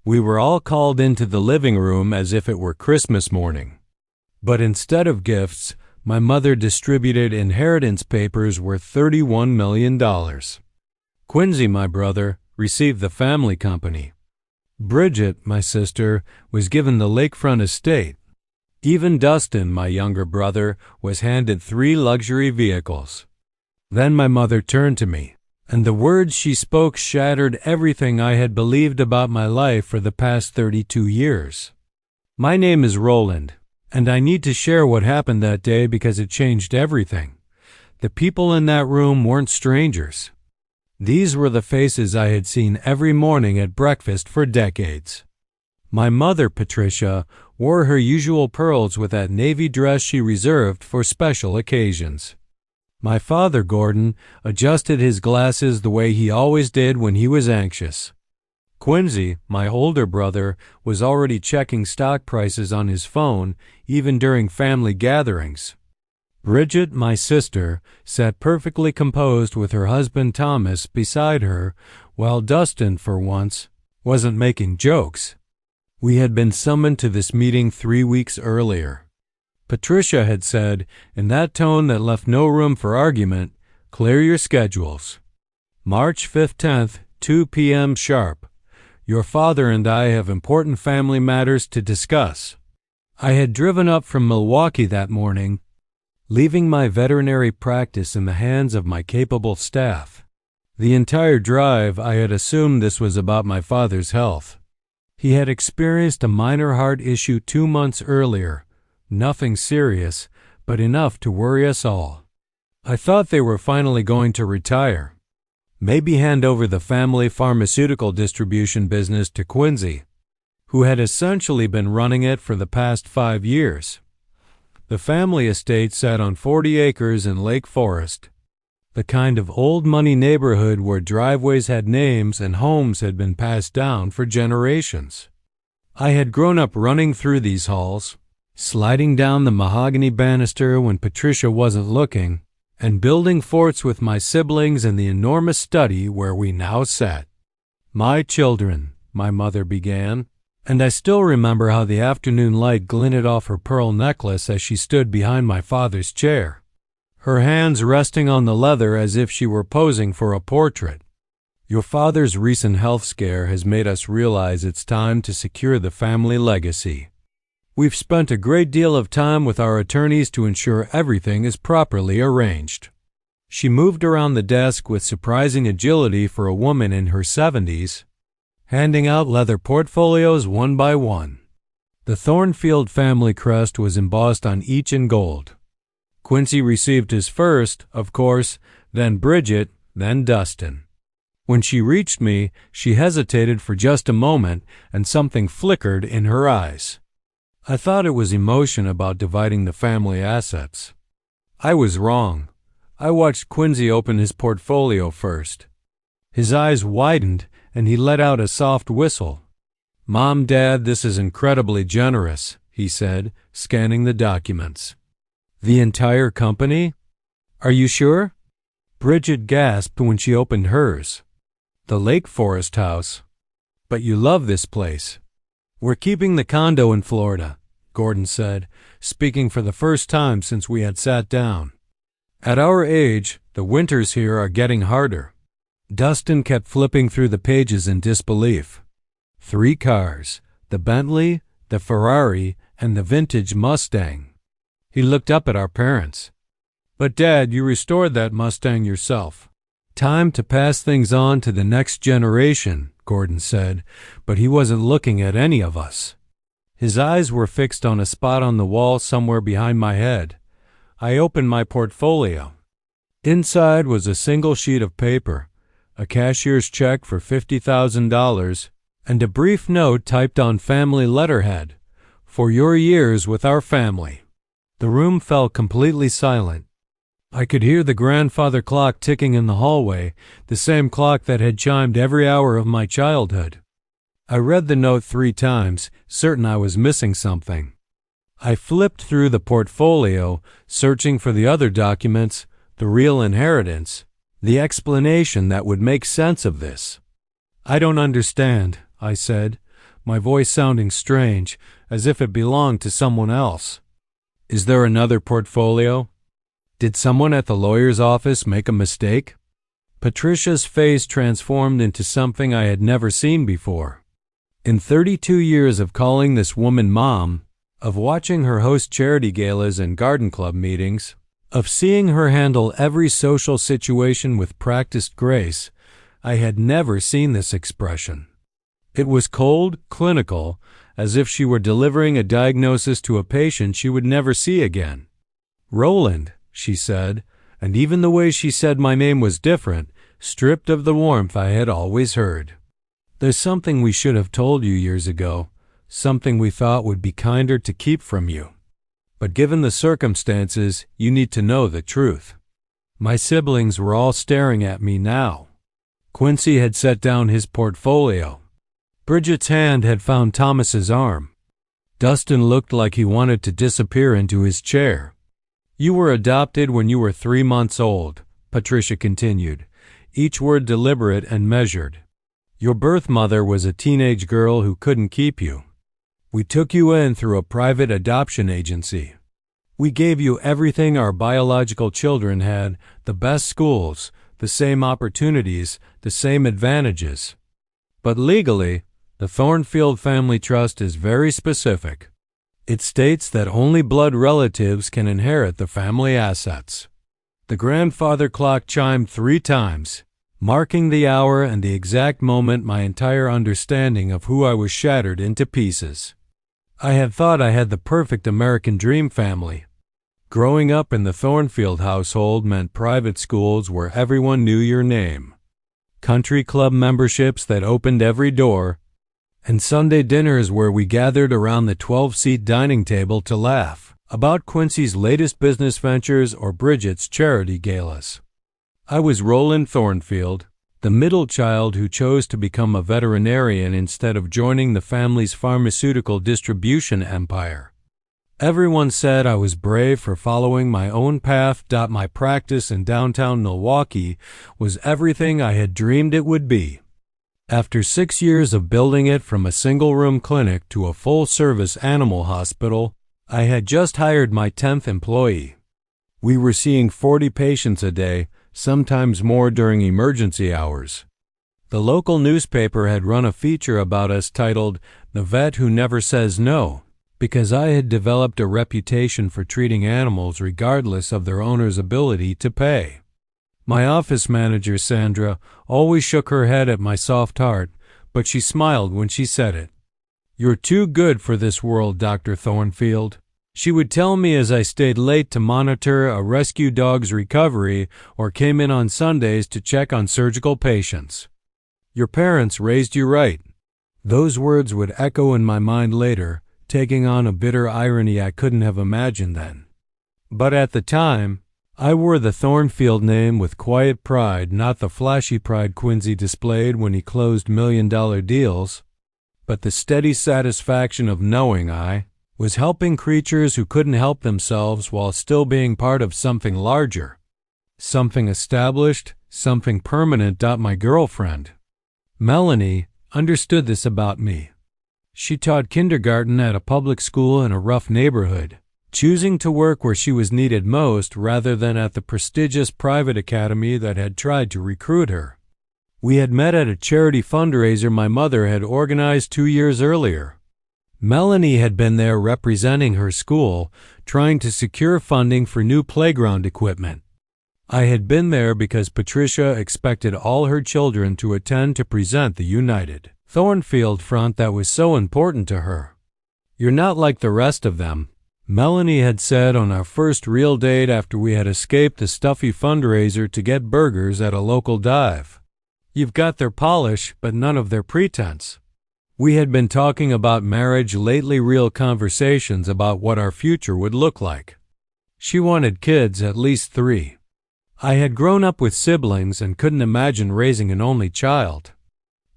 We were all called into the living room as if it were Christmas morning. But instead of gifts, my mother distributed inheritance papers worth $31 million. Quincy, my brother, received the family company. Bridget, my sister, was given the lakefront estate. Even Dustin, my younger brother, was handed 3 luxury vehicles. Then my mother turned to me, and the words she spoke shattered everything I had believed about my life for the past 32 years. My name is Roland, and I need to share what happened that day because it changed everything. The people in that room weren't strangers. These were the faces I had seen every morning at breakfast for decades. My mother, Patricia, wore her usual pearls with that navy dress she reserved for special occasions. My father, Gordon, adjusted his glasses the way he always did when he was anxious. Quincy, my older brother, was already checking stock prices on his phone, even during family gatherings. Bridget, my sister, sat perfectly composed with her husband Thomas beside her, while Dustin, for once, wasn't making jokes. We had been summoned to this meeting 3 weeks earlier. Patricia had said, in that tone that left no room for argument, "Clear your schedules. March 5th, 10th, 2 p.m. sharp. Your father and I have important family matters to discuss." I had driven up from Milwaukee that morning, leaving my veterinary practice in the hands of my capable staff. The entire drive, I had assumed this was about my father's health. He had experienced a minor heart issue 2 months earlier. Nothing serious, but enough to worry us all. I thought they were finally going to retire. Maybe hand over the family pharmaceutical distribution business to Quincy, who had essentially been running it for the past 5 years. The family estate sat on 40 acres in Lake Forest, the kind of old money neighborhood where driveways had names and homes had been passed down for generations. I had grown up running through these halls, sliding down the mahogany banister when Patricia wasn't looking, and building forts with my siblings in the enormous study where we now sat. "My children," my mother began, and I still remember how the afternoon light glinted off her pearl necklace as she stood behind my father's chair, her hands resting on the leather as if she were posing for a portrait. "Your father's recent health scare has made us realize it's time to secure the family legacy. We've spent a great deal of time with our attorneys to ensure everything is properly arranged." She moved around the desk with surprising agility for a woman in her 70s, handing out leather portfolios one by one. The Thornfield family crest was embossed on each in gold. Quincy received his first, of course, then Bridget, then Dustin. When she reached me, she hesitated for just a moment, and something flickered in her eyes. I thought it was emotion about dividing the family assets. I was wrong. I watched Quincy open his portfolio first. His eyes widened, and he let out a soft whistle. "Mom, Dad, this is incredibly generous," he said, scanning the documents. "The entire company? Are you sure?" Bridget gasped when she opened hers. "The Lake Forest house. But you love this place." "We're keeping the condo in Florida," Gordon said, speaking for the first time since we had sat down. "At our age, the winters here are getting harder." Dustin kept flipping through the pages in disbelief. 3 cars, the Bentley, the Ferrari, and the vintage Mustang. He looked up at our parents. "But Dad, you restored that Mustang yourself." "Time to pass things on to the next generation," Gordon said, but he wasn't looking at any of us. His eyes were fixed on a spot on the wall somewhere behind my head. I opened my portfolio. Inside was a single sheet of paper, a cashier's check for $50,000, and a brief note typed on family letterhead, "For your years with our family." The room fell completely silent. I could hear the grandfather clock ticking in the hallway, the same clock that had chimed every hour of my childhood. I read the note 3 times, certain I was missing something. I flipped through the portfolio, searching for the other documents, the real inheritance, the explanation that would make sense of this. "I don't understand," I said. my voice sounding strange, as if it belonged to someone else. "Is there another portfolio? Did someone at the lawyer's office make a mistake?" Patricia's face transformed into something I had never seen before. In 32 years of calling this woman Mom, of watching her host charity galas and garden club meetings, of seeing her handle every social situation with practiced grace, I had never seen this expression. It was cold, clinical, as if she were delivering a diagnosis to a patient she would never see again. "Roland," she said, and even the way she said my name was different, stripped of the warmth I had always heard. "There's something we should have told you years ago, something we thought would be kinder to keep from you. But given the circumstances, you need to know the truth." My siblings were all staring at me now. Quincy had set down his portfolio. Bridget's hand had found Thomas's arm. Dustin looked like he wanted to disappear into his chair. "You were adopted when you were 3 months old," Patricia continued, each word deliberate and measured. "Your birth mother was a teenage girl who couldn't keep you. We took you in through a private adoption agency. We gave you everything our biological children had, the best schools, the same opportunities, the same advantages. But legally, the Thornfield Family Trust is very specific. It states that only blood relatives can inherit the family assets." The grandfather clock chimed 3 times, marking the hour and the exact moment my entire understanding of who I was shattered into pieces. I had thought I had the perfect American dream family. Growing up in the Thornfield household meant private schools where everyone knew your name, country club memberships that opened every door, and Sunday dinners where we gathered around the 12-seat dining table to laugh about Quincy's latest business ventures or Bridget's charity galas. I was Roland Thornfield, the middle child who chose to become a veterinarian instead of joining the family's pharmaceutical distribution empire. Everyone said I was brave for following my own path. My practice in downtown Milwaukee was everything I had dreamed it would be. After 6 years of building it from a single-room clinic to a full-service animal hospital, I had just hired my 10th employee. We were seeing 40 patients a day, sometimes more during emergency hours. The local newspaper had run a feature about us titled "The Vet Who Never Says No," because I had developed a reputation for treating animals regardless of their owner's ability to pay. My office manager, Sandra, always shook her head at my soft heart, but she smiled when she said it. "You're too good for this world, Dr. Thornfield," she would tell me as I stayed late to monitor a rescue dog's recovery or came in on Sundays to check on surgical patients. "Your parents raised you right." Those words would echo in my mind later, taking on a bitter irony I couldn't have imagined then. But at the time, I wore the Thornfield name with quiet pride, not the flashy pride Quincy displayed when he closed million-dollar deals, but the steady satisfaction of knowing I was helping creatures who couldn't help themselves while still being part of something larger, something established, something permanent. My girlfriend, Melanie, understood this about me. She taught kindergarten at a public school in a rough neighborhood, choosing to work where she was needed most rather than at the prestigious private academy that had tried to recruit her. We had met at a charity fundraiser my mother had organized 2 years earlier. Melanie had been there representing her school, trying to secure funding for new playground equipment. I had been there because Patricia expected all her children to attend to present the United Thornfield front that was so important to her. "You're not like the rest of them," Melanie had said on our first real date after we had escaped the stuffy fundraiser to get burgers at a local dive. "You've got their polish, but none of their pretense." We had been talking about marriage lately, real conversations about what our future would look like. She wanted kids, at least 3. I had grown up with siblings and couldn't imagine raising an only child.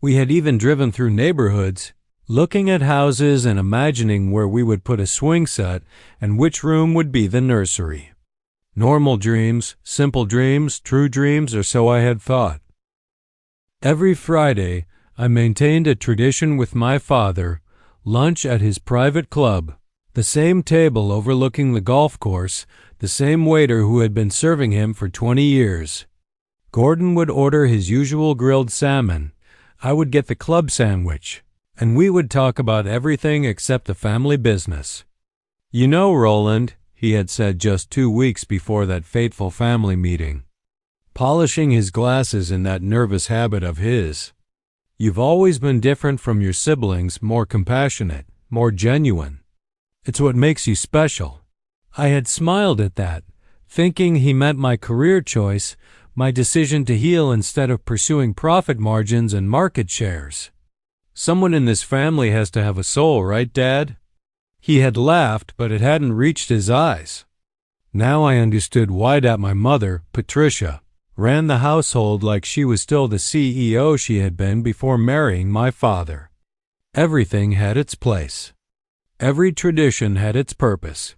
We had even driven through neighborhoods, looking at houses and imagining where we would put a swing set and which room would be the nursery. Normal dreams, simple dreams, true dreams, or so I had thought. Every Friday, I maintained a tradition with my father, lunch at his private club, the same table overlooking the golf course, the same waiter who had been serving him for 20 years. Gordon would order his usual grilled salmon. I would get the club sandwich, and we would talk about everything except the family business. "You know, Roland," he had said just 2 weeks before that fateful family meeting, polishing his glasses in that nervous habit of his, "you've always been different from your siblings, more compassionate, more genuine. It's what makes you special." I had smiled at that, thinking he meant my career choice, my decision to heal instead of pursuing profit margins and market shares. "Someone in this family has to have a soul, right, Dad?" He had laughed, but it hadn't reached his eyes. Now I understood why that my mother, Patricia, ran the household like she was still the CEO she had been before marrying my father. Everything had its place. Every tradition had its purpose.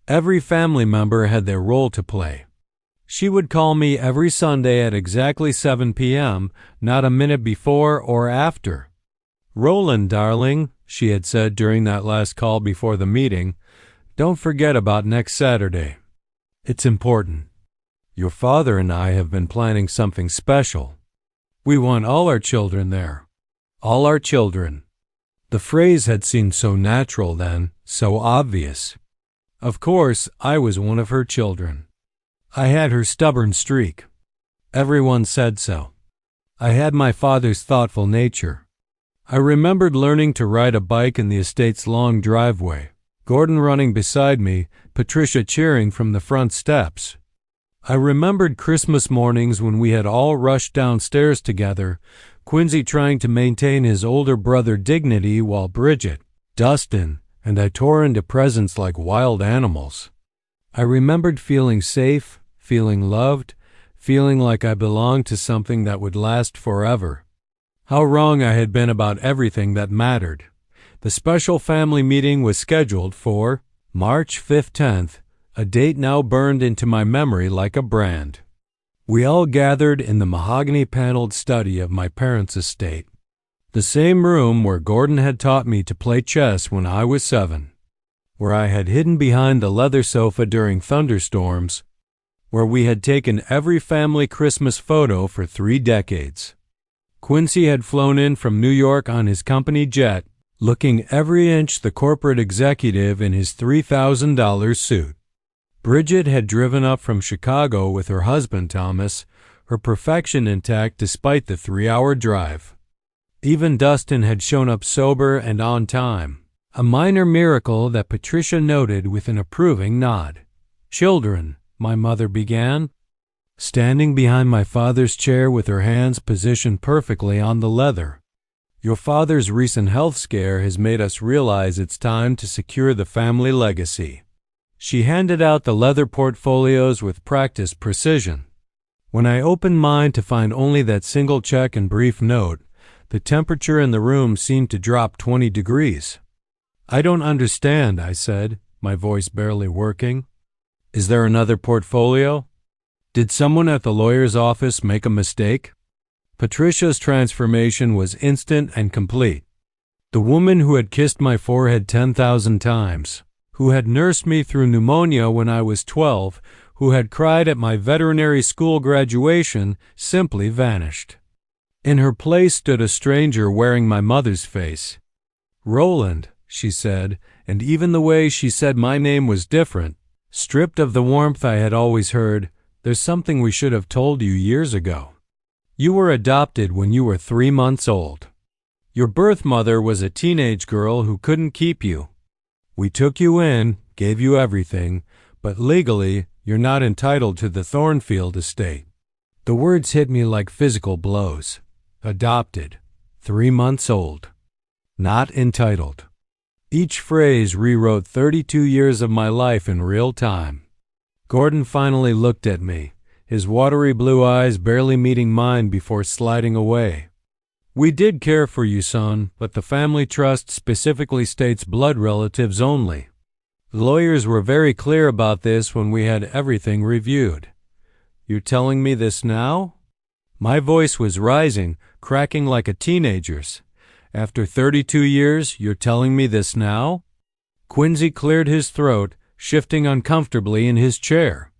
Every family member had their role to play. She would call me every Sunday at exactly 7 p.m., not a minute before or after. "Roland, darling," she had said during that last call before the meeting, "don't forget about next Saturday. It's important. Your father and I have been planning something special. We want all our children there. All our children." The phrase had seemed so natural then, so obvious. Of course, I was one of her children. I had her stubborn streak. Everyone said so. I had my father's thoughtful nature. I remembered learning to ride a bike in the estate's long driveway, Gordon running beside me, Patricia cheering from the front steps. I remembered Christmas mornings when we had all rushed downstairs together, Quincy trying to maintain his older brother dignity while Bridget, Dustin, and I tore into presents like wild animals. I remembered feeling safe, feeling loved, feeling like I belonged to something that would last forever. How wrong I had been about everything that mattered. The special family meeting was scheduled for March 15th, a date now burned into my memory like a brand. We all gathered in the mahogany-paneled study of my parents' estate, the same room where Gordon had taught me to play chess when I was 7, where I had hidden behind the leather sofa during thunderstorms, where we had taken every family Christmas photo for 3 decades. Quincy had flown in from New York on his company jet, looking every inch the corporate executive in his $3,000 suit. Bridget had driven up from Chicago with her husband Thomas, her perfection intact despite the 3-hour drive. Even Dustin had shown up sober and on time, a minor miracle that Patricia noted with an approving nod. "Children," my mother began, standing behind my father's chair with her hands positioned perfectly on the leather. "Your father's recent health scare has made us realize it's time to secure the family legacy." She handed out the leather portfolios with practiced precision. When I opened mine to find only that single check and brief note, the temperature in the room seemed to drop 20 degrees. "I don't understand," I said, my voice barely working. "Is there another portfolio? Did someone at the lawyer's office make a mistake?" Patricia's transformation was instant and complete. The woman who had kissed my forehead 10,000 times, who had nursed me through pneumonia when I was 12, who had cried at my veterinary school graduation, simply vanished. In her place stood a stranger wearing my mother's face. "Roland," she said, and even the way she said my name was different. Stripped of the warmth I had always heard, "There's something we should have told you years ago. You were adopted when you were 3 months old. Your birth mother was a teenage girl who couldn't keep you. We took you in, gave you everything, but legally, you're not entitled to the Thornfield estate." The words hit me like physical blows. Adopted, 3 months old, not entitled. Each phrase rewrote 32 years of my life in real time. Gordon finally looked at me, his watery blue eyes barely meeting mine before sliding away. "We did care for you, son, but the family trust specifically states blood relatives only. The lawyers were very clear about this when we had everything reviewed. You're telling me this now?" My voice was rising, cracking like a teenager's. After 32 years, you're telling me this now? Quincy cleared his throat, shifting uncomfortably in his chair.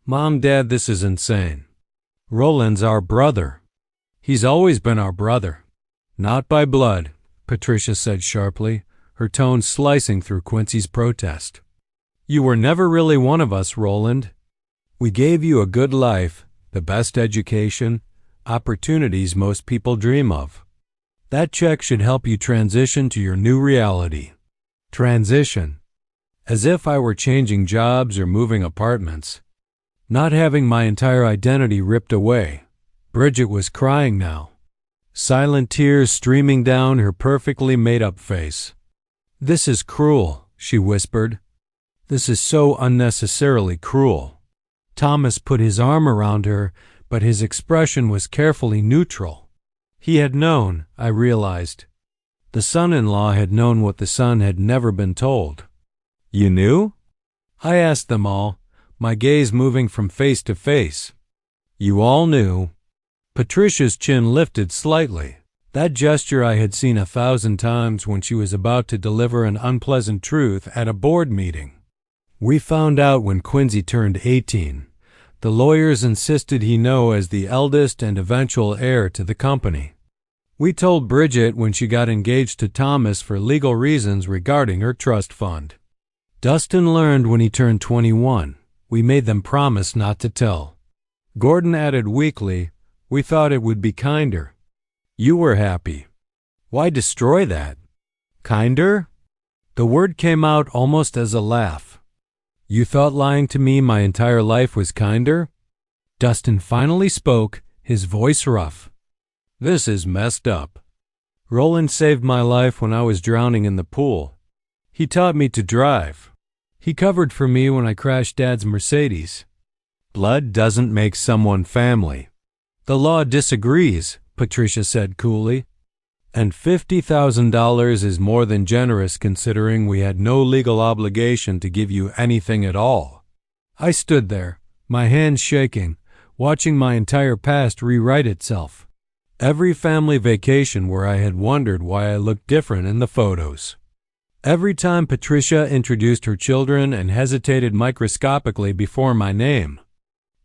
Mom, Dad, this is insane. Roland's our brother. He's always been our brother. Not by blood, Patricia said sharply, her tone slicing through Quincy's protest. You were never really one of us, Roland. We gave you a good life, the best education, opportunities most people dream of. That check should help you transition to your new reality. Transition. As if I were changing jobs or moving apartments. Not having my entire identity ripped away. Bridget was crying now. Silent tears streaming down her perfectly made-up face. This is cruel, she whispered. This is so unnecessarily cruel. Thomas put his arm around her, but his expression was carefully neutral. He had known, I realized. The son-in-law had known what the son had never been told. You knew? I asked them all, my gaze moving from face to face. You all knew. Patricia's chin lifted slightly. That gesture I had seen 1,000 times when she was about to deliver an unpleasant truth at a board meeting. We found out when Quincy turned 18. The lawyers insisted he know as the eldest and eventual heir to the company. We told Bridget when she got engaged to Thomas for legal reasons regarding her trust fund. Dustin learned when he turned 21. We made them promise not to tell. Gordon added weakly, we thought it would be kinder. You were happy. Why destroy that? Kinder? The word came out almost as a laugh. You thought lying to me my entire life was kinder? Dustin finally spoke, his voice rough. This is messed up. Roland saved my life when I was drowning in the pool. He taught me to drive. He covered for me when I crashed Dad's Mercedes. Blood doesn't make someone family. The law disagrees, Patricia said coolly. And $50,000 is more than generous considering we had no legal obligation to give you anything at all. I stood there, my hands shaking, watching my entire past rewrite itself. Every family vacation where I had wondered why I looked different in the photos. Every time Patricia introduced her children and hesitated microscopically before my name.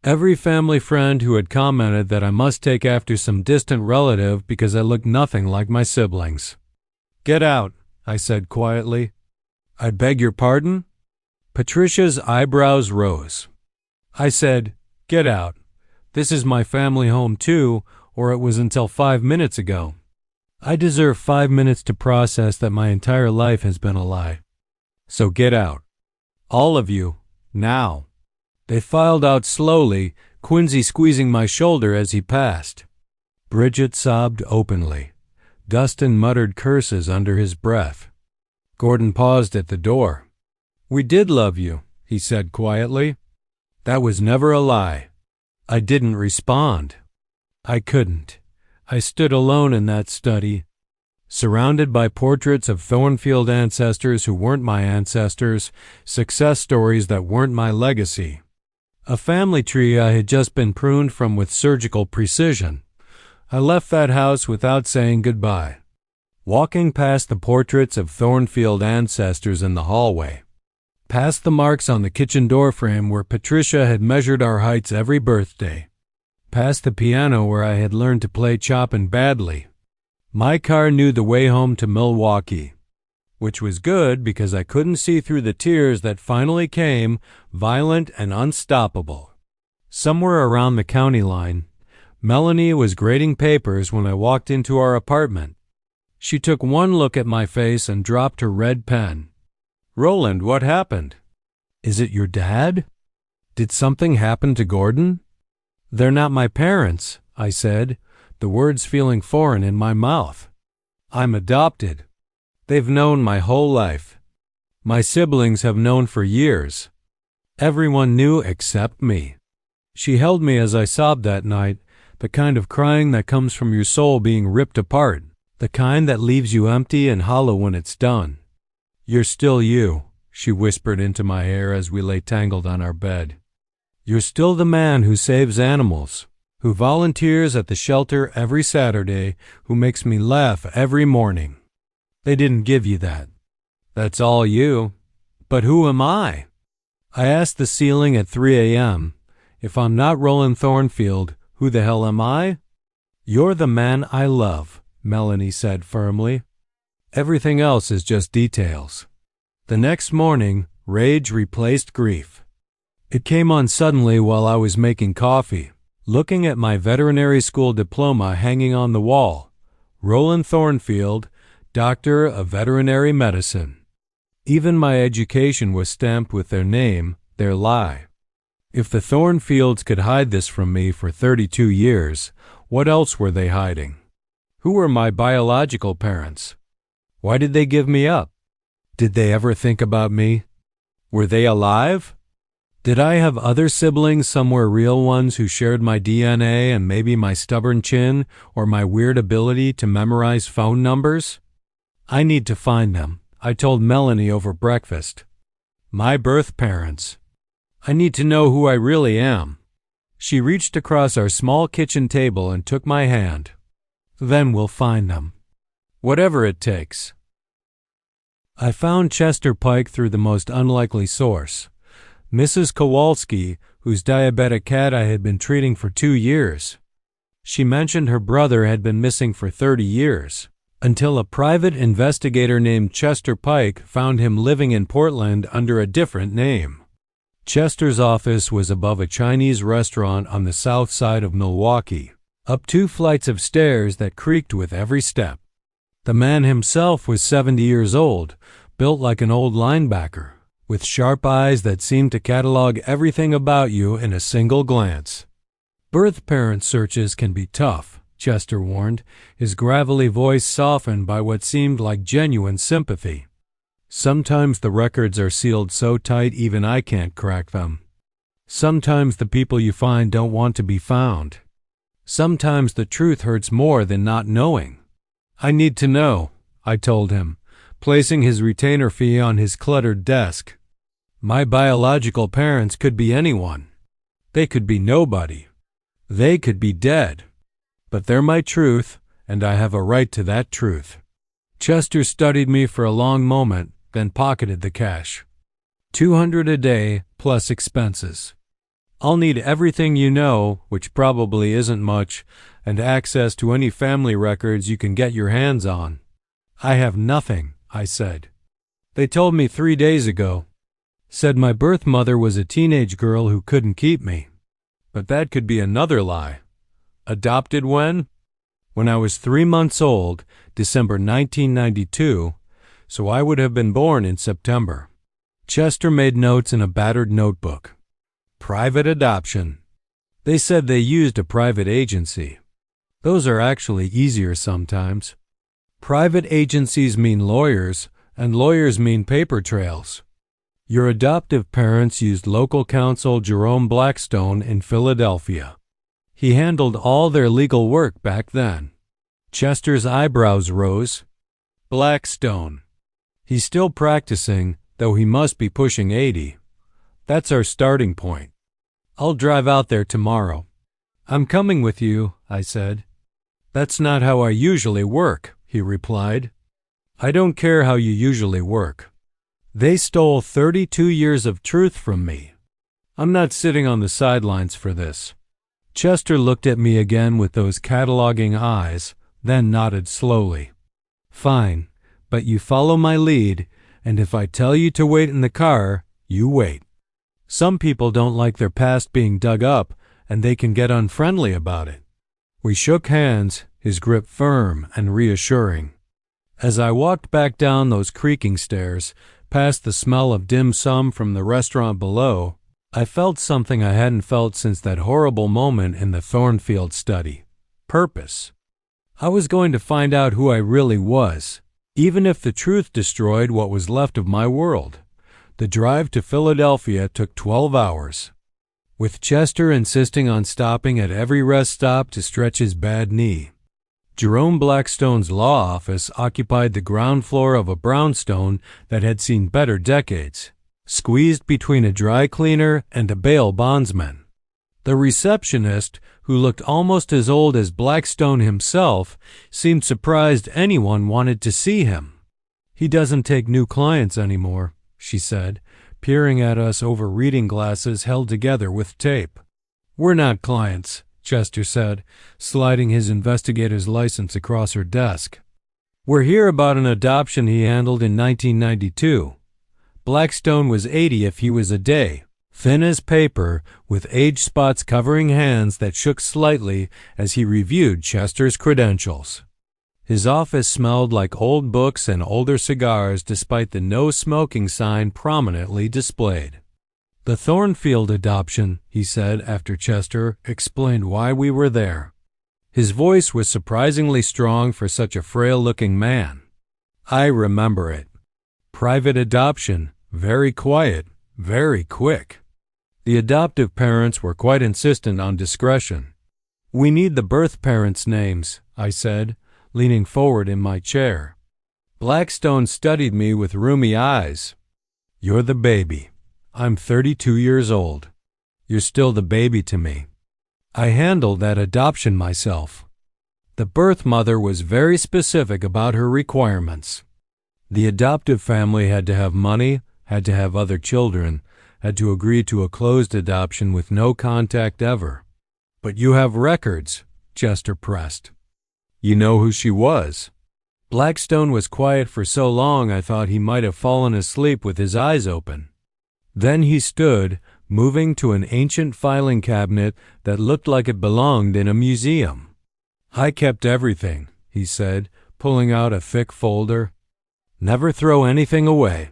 Every family friend who had commented that I must take after some distant relative because I looked nothing like my siblings. Get out, I said quietly. I beg your pardon? Patricia's eyebrows rose. I said, get out. This is my family home too, or it was until 5 minutes ago. I deserve 5 minutes to process that my entire life has been a lie. So get out. All of you, now. They filed out slowly, Quincy squeezing my shoulder as he passed. Bridget sobbed openly. Dustin muttered curses under his breath. Gordon paused at the door. We did love you, he said quietly. That was never a lie. I didn't respond. I couldn't. I stood alone in that study, surrounded by portraits of Thornfield ancestors who weren't my ancestors, success stories that weren't my legacy. A family tree I had just been pruned from with surgical precision. I left that house without saying goodbye, walking past the portraits of Thornfield ancestors in the hallway, past the marks on the kitchen doorframe where Patricia had measured our heights every birthday, past the piano where I had learned to play Chopin badly. My car knew the way home to Milwaukee, which was good because I couldn't see through the tears that finally came, violent and unstoppable. Somewhere around the county line, Melanie was grading papers when I walked into our apartment. She took one look at my face and dropped her red pen. Roland, what happened? Is it your dad? Did something happen to Gordon? They're not my parents, I said, the words feeling foreign in my mouth. I'm adopted. They've known my whole life. My siblings have known for years. Everyone knew except me. She held me as I sobbed that night, the kind of crying that comes from your soul being ripped apart, the kind that leaves you empty and hollow when it's done. You're still you, she whispered into my ear as we lay tangled on our bed. You're still the man who saves animals. who volunteers at the shelter every Saturday, who makes me laugh every morning. They didn't give you that. That's all you. But who am I? I asked the ceiling at 3 a.m., if I'm not Roland Thornfield, who the hell am I? You're the man I love, Melanie said firmly. Everything else is just details. The next morning, rage replaced grief. It came on suddenly while I was making coffee, looking at my veterinary school diploma hanging on the wall. Roland Thornfield, Doctor of Veterinary Medicine. Even my education was stamped with their name, their lie. If the Thornfields could hide this from me for 32 years, what else were they hiding? Who were my biological parents? Why did they give me up? Did they ever think about me? Were they alive? Did I have other siblings, somewhere real ones, who shared my DNA and maybe my stubborn chin or my weird ability to memorize phone numbers? I need to find them, I told Melanie over breakfast. My birth parents. I need to know who I really am. She reached across our small kitchen table and took my hand. Then we'll find them. Whatever it takes. I found Chester Pike through the most unlikely source. Mrs. Kowalski, whose diabetic cat I had been treating for 2 years. She mentioned her brother had been missing for 30 years, until a private investigator named Chester Pike found him living in Portland under a different name. Chester's office was above a Chinese restaurant on the south side of Milwaukee, up 2 flights of stairs that creaked with every step. The man himself was 70 years old, built like an old linebacker, with sharp eyes that seemed to catalog everything about you in a single glance. Birth parent searches can be tough, Chester warned, his gravelly voice softened by what seemed like genuine sympathy. Sometimes the records are sealed so tight even I can't crack them. Sometimes the people you find don't want to be found. Sometimes the truth hurts more than not knowing. I need to know, I told him, placing his retainer fee on his cluttered desk. My biological parents could be anyone. They could be nobody. They could be dead. But they're my truth, and I have a right to that truth. Chester studied me for a long moment, then pocketed the cash. $200 a day, plus expenses. I'll need everything you know, which probably isn't much, and access to any family records you can get your hands on. I have nothing, I said. They told me 3 days ago. Said my birth mother was a teenage girl who couldn't keep me. But that could be another lie. Adopted when? When I was 3 months old, December 1992, so I would have been born in September. Chester made notes in a battered notebook. Private adoption. They said they used a private agency. Those are actually easier sometimes. Private agencies mean lawyers, and lawyers mean paper trails. Your adoptive parents used local counsel Jerome Blackstone in Philadelphia. He handled all their legal work back then. Chester's eyebrows rose. Blackstone. He's still practicing, though he must be pushing 80. That's our starting point. I'll drive out there tomorrow. I'm coming with you, I said. That's not how I usually work, he replied. I don't care how you usually work. They stole 32 years of truth from me. I'm not sitting on the sidelines for this. Chester looked at me again with those cataloging eyes, then nodded slowly. Fine, but you follow my lead, and if I tell you to wait in the car, you wait. Some people don't like their past being dug up, and they can get unfriendly about it. We shook hands, his grip firm and reassuring. As I walked back down those creaking stairs, past the smell of dim sum from the restaurant below, I felt something I hadn't felt since that horrible moment in the Thornfield study. Purpose. I was going to find out who I really was, even if the truth destroyed what was left of my world. The drive to Philadelphia took 12 hours, with Chester insisting on stopping at every rest stop to stretch his bad knee. Jerome Blackstone's law office occupied the ground floor of a brownstone that had seen better decades, squeezed between a dry cleaner and a bail bondsman. The receptionist, who looked almost as old as Blackstone himself, seemed surprised anyone wanted to see him. "He doesn't take new clients anymore," she said, peering at us over reading glasses held together with tape. "We're not clients," Chester said, sliding his investigator's license across her desk. "We're here about an adoption he handled in 1992. Blackstone was 80 if he was a day, thin as paper, with age spots covering hands that shook slightly as he reviewed Chester's credentials. His office smelled like old books and older cigars despite the no smoking sign prominently displayed. "The Thornfield adoption," he said after Chester explained why we were there. His voice was surprisingly strong for such a frail-looking man. "I remember it. Private adoption, very quiet, very quick. The adoptive parents were quite insistent on discretion." "We need the birth parents' names," I said, leaning forward in my chair. Blackstone studied me with rheumy eyes. "You're the baby. I'm 32 years old. You're still the baby to me. I handled that adoption myself." The birth mother was very specific about her requirements. The adoptive family had to have money, had to have other children, had to agree to a closed adoption with no contact ever. "But you have records," Chester pressed. "You know who she was." Blackstone was quiet for so long I thought he might have fallen asleep with his eyes open. Then he stood, moving to an ancient filing cabinet that looked like it belonged in a museum. "I kept everything," he said, pulling out a thick folder. "Never throw anything away.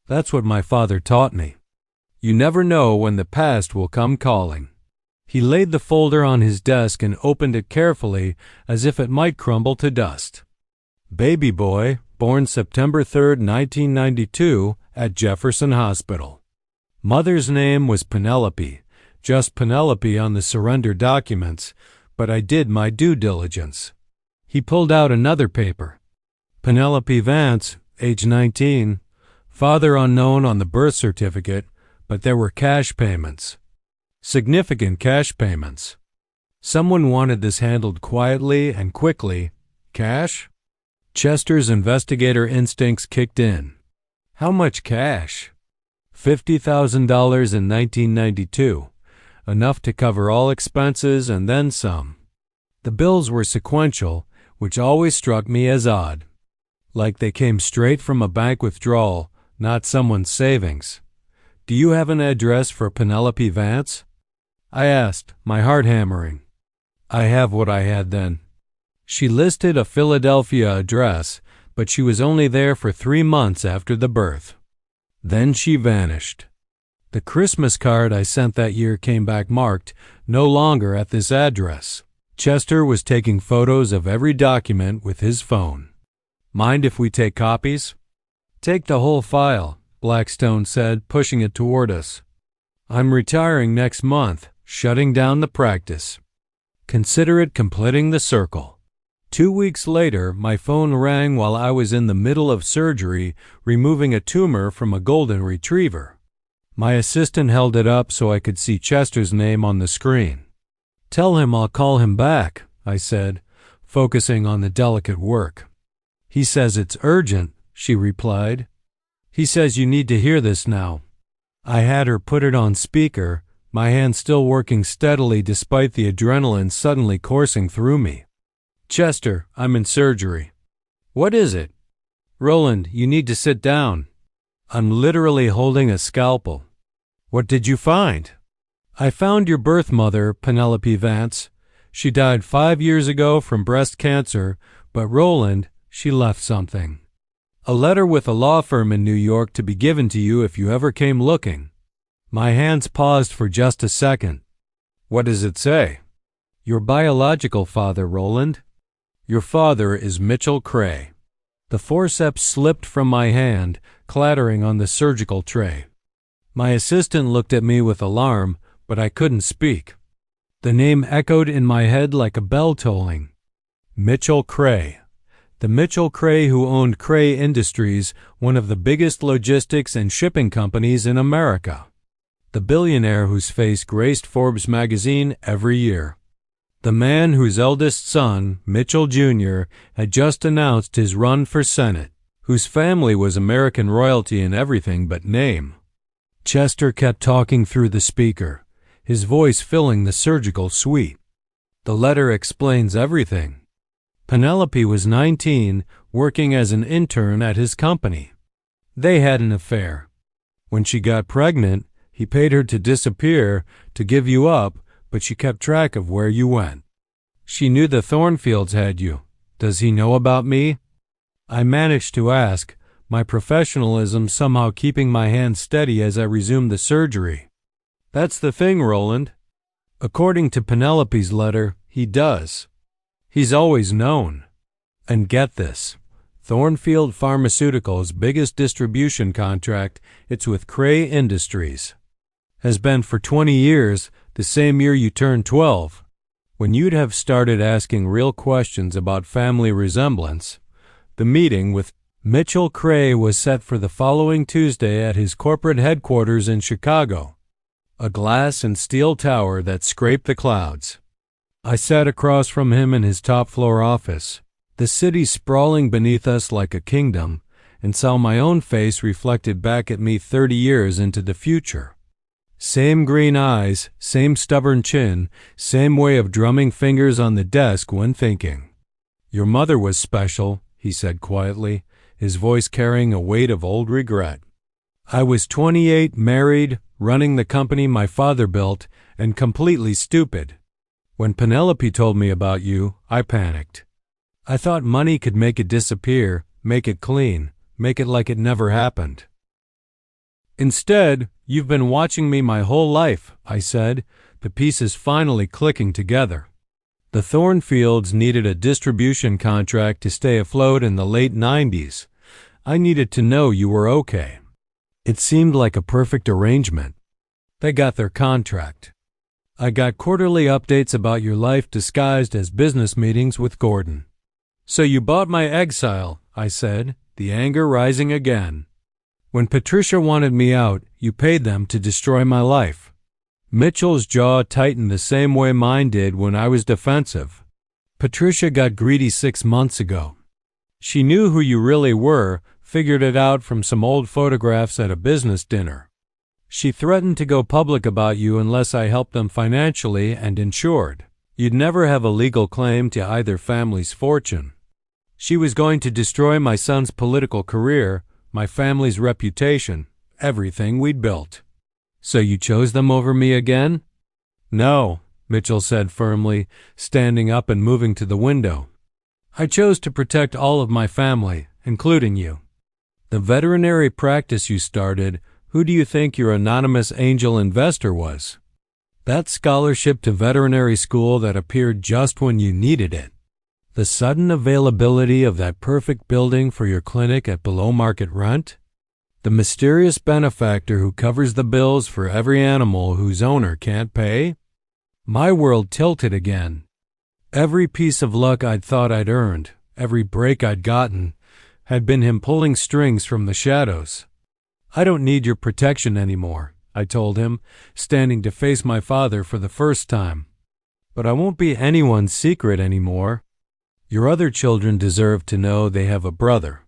That's what my father taught me. You never know when the past will come calling." He laid the folder on his desk and opened it carefully as if it might crumble to dust. "Baby boy, born September 3, 1992, at Jefferson Hospital. Mother's name was Penelope, just Penelope on the surrender documents, but I did my due diligence." He pulled out another paper. "Penelope Vance, age 19, father unknown on the birth certificate, but there were cash payments. Significant cash payments. Someone wanted this handled quietly and quickly. Cash?" Chester's investigator instincts kicked in. "How much cash?" $50,000 in 1992, enough to cover all expenses and then some. The bills were sequential, which always struck me as odd. Like they came straight from a bank withdrawal, not someone's savings. "Do you have an address for Penelope Vance?" I asked, my heart hammering. I have what I had then. She listed a Philadelphia address, but she was only there for 3 months after the birth. Then she vanished. The Christmas card I sent that year came back marked, "No longer at this address." Chester was taking photos of every document with his phone. "Mind if we take copies?" "Take the whole file," Blackstone said, pushing it toward us. "I'm retiring next month, shutting down the practice. Consider it completing the circle." 2 weeks later, my phone rang while I was in the middle of surgery, removing a tumor from a golden retriever. My assistant held it up so I could see Chester's name on the screen. "Tell him I'll call him back," I said, focusing on the delicate work. "He says it's urgent," she replied. "He says you need to hear this now." I had her put it on speaker, my hand still working steadily despite the adrenaline suddenly coursing through me. "Chester, I'm in surgery." "What is it?" "Roland, you need to sit down." I'm literally holding a scalpel. "What did you find?" "I found your birth mother, Penelope Vance. She died 5 years ago from breast cancer, but Roland, she left something. A letter with a law firm in New York to be given to you if you ever came looking." My hands paused for just a second. "What does it say?" "Your biological father, Roland. Your father is Mitchell Cray." The forceps slipped from my hand, clattering on the surgical tray. My assistant looked at me with alarm, but I couldn't speak. The name echoed in my head like a bell tolling. Mitchell Cray. The Mitchell Cray who owned Cray Industries, one of the biggest logistics and shipping companies in America. The billionaire whose face graced Forbes magazine every year. The man whose eldest son, Mitchell Jr., had just announced his run for Senate, whose family was American royalty in everything but name. Chester kept talking through the speaker, his voice filling the surgical suite. The letter explains everything. Penelope was 19, working as an intern at his company. They had an affair. When she got pregnant, he paid her to disappear, to give you up, but she kept track of where you went. She knew the Thornfields had you. Does he know about me? I managed to ask, my professionalism somehow keeping my hand steady as I resumed the surgery. That's the thing, Roland. According to Penelope's letter, he does. He's always known. And get this, Thornfield Pharmaceuticals' biggest distribution contract, it's with Cray Industries. Has been for 20 years, the same year you turned 12. When you'd have started asking real questions about family resemblance, the meeting with Mitchell Cray was set for the following Tuesday at his corporate headquarters in Chicago, a glass and steel tower that scraped the clouds. I sat across from him in his top-floor office, the city sprawling beneath us like a kingdom, and saw my own face reflected back at me 30 years into the future. Same green eyes, same stubborn chin, same way of drumming fingers on the desk when thinking. Your mother was special, he said quietly, his voice carrying a weight of old regret. I was 28, married, running the company my father built, and completely stupid. When Penelope told me about you, I panicked. I thought money could make it disappear, make it clean, make it like it never happened. Instead, you've been watching me my whole life, I said, the pieces finally clicking together. The Thornfields needed a distribution contract to stay afloat in the late 90s. I needed to know you were okay. It seemed like a perfect arrangement. They got their contract. I got quarterly updates about your life disguised as business meetings with Gordon. So you bought my exile, I said, the anger rising again. When Patricia wanted me out, you paid them to destroy my life. Mitchell's jaw tightened the same way mine did when I was defensive. Patricia got greedy 6 months ago. She knew who you really were, figured it out from some old photographs at a business dinner. She threatened to go public about you unless I helped them financially and insured. You'd never have a legal claim to either family's fortune. She was going to destroy my son's political career, my family's reputation, everything we'd built. So you chose them over me again? No, Mitchell said firmly, standing up and moving to the window. I chose to protect all of my family, including you. The veterinary practice you started, who do you think your anonymous angel investor was? That scholarship to veterinary school that appeared just when you needed it. The sudden availability of that perfect building for your clinic at below market rent? The mysterious benefactor who covers the bills for every animal whose owner can't pay? My world tilted again. Every piece of luck I'd thought I'd earned, every break I'd gotten, had been him pulling strings from the shadows. I don't need your protection anymore, I told him, standing to face my father for the first time. But I won't be anyone's secret anymore. Your other children deserve to know they have a brother.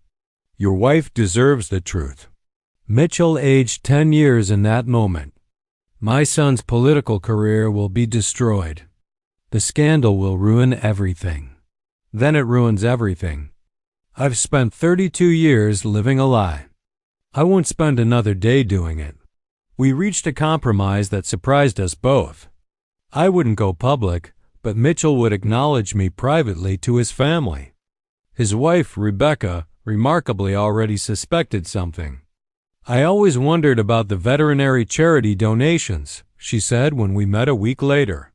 Your wife deserves the truth. Mitchell aged 10 years in that moment. My son's political career will be destroyed. The scandal will ruin everything. Then it ruins everything. I've spent 32 years living a lie. I won't spend another day doing it. We reached a compromise that surprised us both. I wouldn't go public, but Mitchell would acknowledge me privately to his family. His wife, Rebecca, remarkably already suspected something. I always wondered about the veterinary charity donations, she said when we met a week later.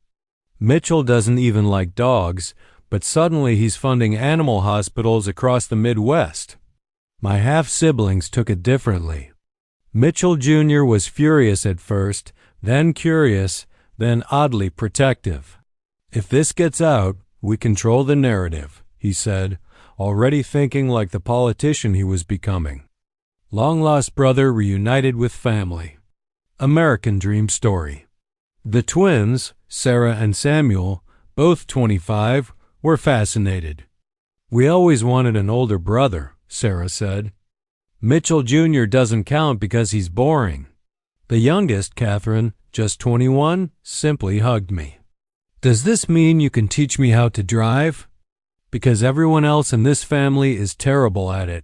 Mitchell doesn't even like dogs, but suddenly he's funding animal hospitals across the Midwest. My half-siblings took it differently. Mitchell Jr. was furious at first, then curious, then oddly protective. If this gets out, we control the narrative, he said, already thinking like the politician he was becoming. Long-lost brother reunited with family. American Dream Story. The twins, Sarah and Samuel, both 25, were fascinated. "We always wanted an older brother," Sarah said. "Mitchell Jr. doesn't count because he's boring." The youngest, Catherine, just 21, simply hugged me. "Does this mean you can teach me how to drive? Because everyone else in this family is terrible at it."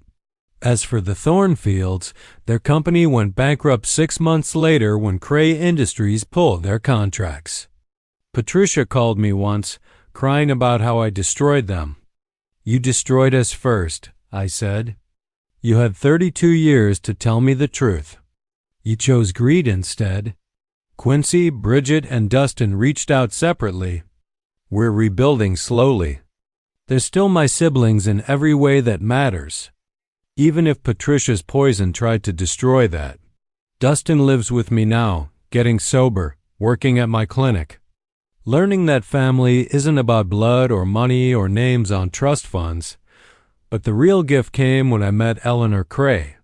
As for the Thornfields, their company went bankrupt 6 months later when Cray Industries pulled their contracts. Patricia called me once, crying about how I destroyed them. "You destroyed us first," I said. "You had 32 years to tell me the truth. You chose greed instead." Quincy, Bridget, and Dustin reached out separately. "We're rebuilding slowly. They're still my siblings in every way that matters, even if Patricia's poison tried to destroy that. Dustin lives with me now, getting sober, working at my clinic. Learning that family isn't about blood or money or names on trust funds, but the real gift came when I met Eleanor Cray,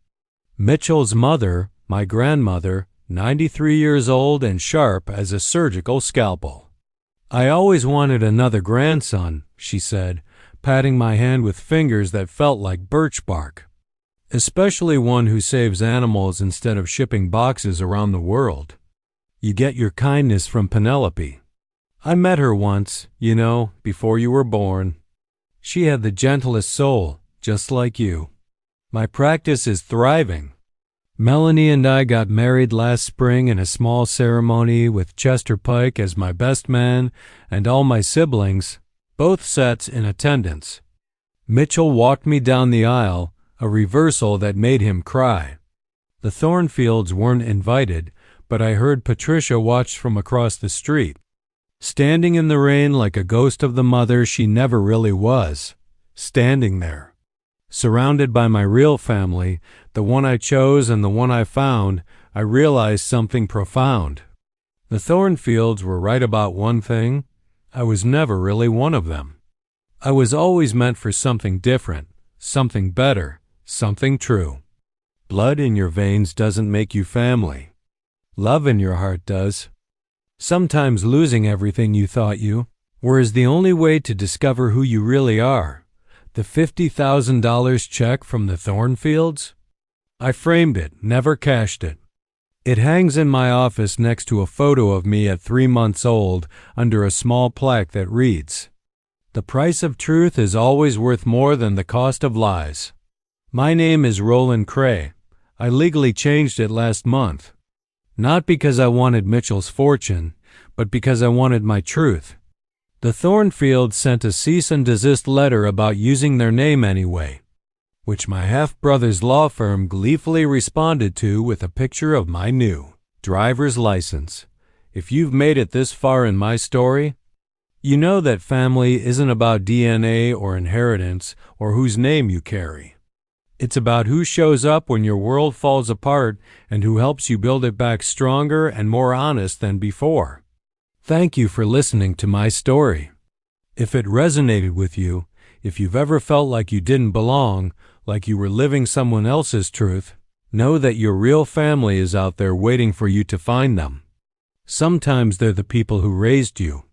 Mitchell's mother, my grandmother, 93 years old and sharp as a surgical scalpel. "I always wanted another grandson," she said, patting my hand with fingers that felt like birch bark. "Especially one who saves animals instead of shipping boxes around the world. You get your kindness from Penelope. I met her once, before you were born. She had the gentlest soul, just like you. My practice is thriving. Melanie and I got married last spring in a small ceremony with Chester Pike as my best man and all my siblings, both sets in attendance. Mitchell walked me down the aisle, a reversal that made him cry. The Thornfields weren't invited, but I heard Patricia watch from across the street, standing in the rain like a ghost of the mother she never really was, standing there. Surrounded by my real family, the one I chose and the one I found, I realized something profound. The Thornfields were right about one thing: I was never really one of them. I was always meant for something different, something better, something true. Blood in your veins doesn't make you family. Love in your heart does. Sometimes losing everything you thought you were is the only way to discover who you really are. The $50,000 check from the Thornfields? I framed it, never cashed it. It hangs in my office next to a photo of me at 3 months old under a small plaque that reads, "The price of truth is always worth more than the cost of lies." My name is Roland Cray. I legally changed it last month. Not because I wanted Mitchell's fortune, but because I wanted my truth. The Thornfields sent a cease and desist letter about using their name anyway, which my half-brother's law firm gleefully responded to with a picture of my new driver's license. If you've made it this far in my story, you know that family isn't about DNA or inheritance or whose name you carry. It's about who shows up when your world falls apart and who helps you build it back stronger and more honest than before. Thank you for listening to my story. If it resonated with you, if you've ever felt like you didn't belong, like you were living someone else's truth, know that your real family is out there waiting for you to find them. Sometimes they're the people who raised you.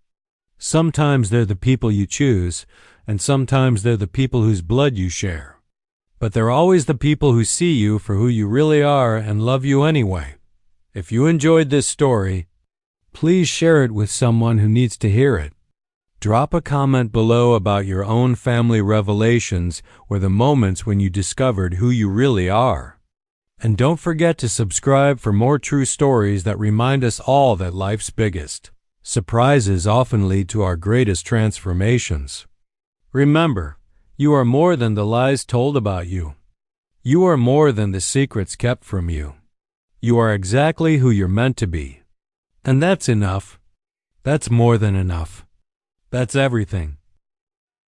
Sometimes they're the people you choose, and sometimes they're the people whose blood you share. But they're always the people who see you for who you really are and love you anyway. If you enjoyed this story, please share it with someone who needs to hear it. Drop a comment below about your own family revelations or the moments when you discovered who you really are. And don't forget to subscribe for more true stories that remind us all that life's biggest surprises often lead to our greatest transformations. Remember, you are more than the lies told about you. You are more than the secrets kept from you. You are exactly who you're meant to be. And that's enough. That's more than enough. That's everything.